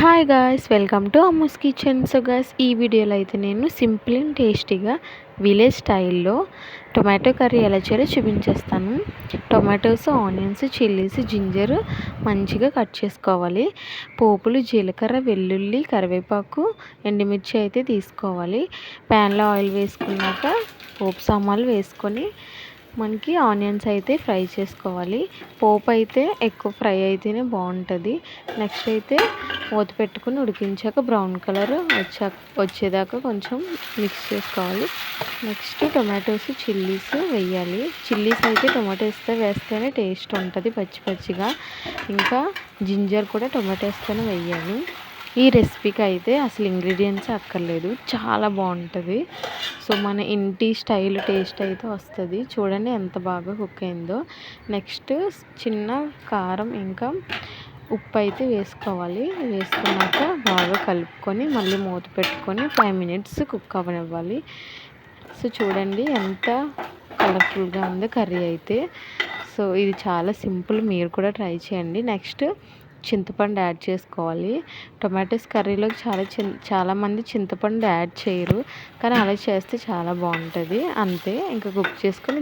Hi guys, welcome to Ammu's kitchen. So guys, ఈ వీడియోలో అయితే నేను సింపుల్ అండ్ టేస్టీగా విలేజ్ స్టైల్లో టొమాటో కర్రీ ఎలా చేయాలో చూపించేస్తాను. టొమాటోస్, ఆనియన్స్, చిల్లీస్, జింజర్ మంచిగా కట్ చేసుకోవాలి. పోపులు జీలకర్ర, వెల్లుల్లి, కరివేపాకు, ఎండుమిర్చి అయితే తీసుకోవాలి. ప్యాన్లో ఆయిల్ వేసుకున్నాక పోపు సామాన్లు వేసుకొని మనకి ఆనియన్స్ అయితే ఫ్రై చేసుకోవాలి. పోపు అయితే ఎక్కువ ఫ్రై అయితేనే బాగుంటుంది. నెక్స్ట్ అయితే మూత పెట్టుకుని ఉడికించాక బ్రౌన్ కలర్ వచ్చేదాకా కొంచెం మిక్స్ చేసుకోవాలి. నెక్స్ట్ టొమాటోస్, చిల్లీస్ వేయాలి. చిల్లీస్ అయితే టొమాటోస్తో వేస్తేనే టేస్ట్ ఉంటుంది పచ్చి పచ్చిగా. ఇంకా జింజర్ కూడా టొమాటోస్తోనే వేయాలి. ఈ రెసిపీకి అయితే అసలు ఇంగ్రీడియంట్స్ అక్కర్లేదు, చాలా బాగుంటుంది. సో మన ఇంటి స్టైల్ టేస్ట్ అయితే వస్తుంది. చూడండి ఎంత బాగా కుక్ అయిందో. నెక్స్ట్ చిన్న కారం ఇంకా ఉప్పు అయితే వేసుకోవాలి. వేసుకున్నాక బాగా కలుపుకొని మళ్ళీ మూత పెట్టుకొని 5 minutes కుక్ అవ్వనివ్వాలి. సో చూడండి ఎంత కలర్ఫుల్గా ఉంది కర్రీ అయితే. సో ఇది చాలా సింపుల్, మీరు కూడా ట్రై చేయండి. నెక్స్ట్ చింతపండు యాడ్ చేసుకోవాలి. టొమాటోస్ కర్రీలోకి చాలామంది చింతపండు యాడ్ చేయరు, కానీ అలా చేస్తే చాలా బాగుంటుంది. అంతే, ఇంకా కుక్ చేసుకొని